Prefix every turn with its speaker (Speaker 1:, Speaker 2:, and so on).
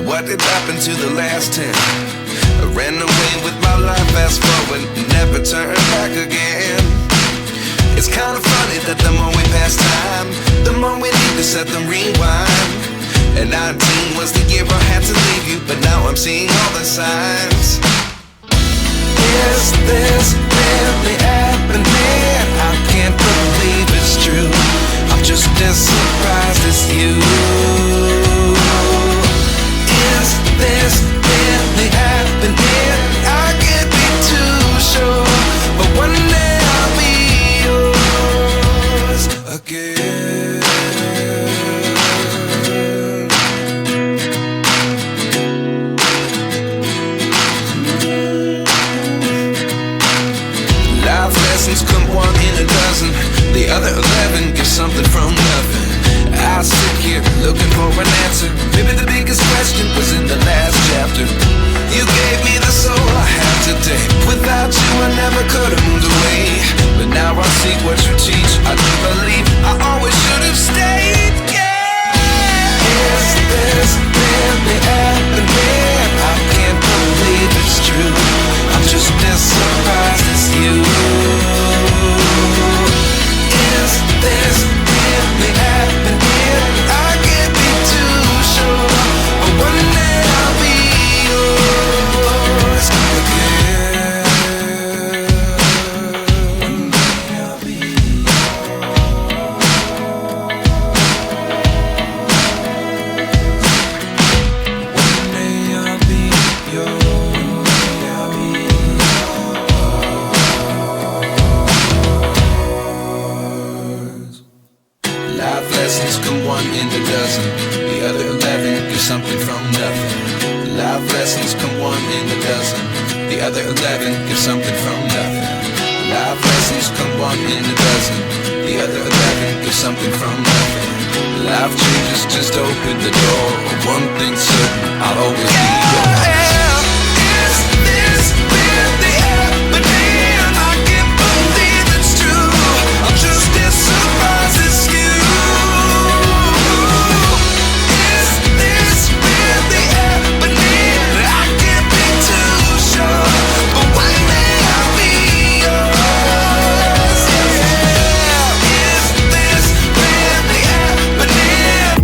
Speaker 1: what did happen to the last 10? I ran away with my life, fast forward, never turn back again. It's kinda funny that the more we pass time, the more we need to set the rewind. And 19 was the year I had to leave you, but now I'm seeing all the signs. Is this really happening? I can't believe it's true. I'm just as surprised as you. Is this really happening? I can't be too sure, but one day I'll be yours again. Life lessons come one in a dozen. The other 11 give something from nothing. I sit here looking for an answer. Maybe the biggest question was in the last chapter. You gave me the soul I have today. Without you I never could have moved away. But now I see what you teach. I do believe I always should have stayed. Yeah. Is this really happening? I can't believe it's true. I'm just as surprised as you. Is this really happening? I can't be too sure, but one day I'll be yours again. One day I'll be One day I'll be yours. Life lessons come one in a dozen. The other 11 give something from nothing. Life lessons come one in a dozen. The other 11 give something from nothing. Life lessons come one in a dozen. The other 11 give something from nothing. Life changes just open the door. One thing's certain, I'll always be yours. Is this really happening? I can't believe it's true. I'm just as surprised as you. Is this really happening? I can't be too sure, but one day I'll be yours. Yeah. Is this really happening?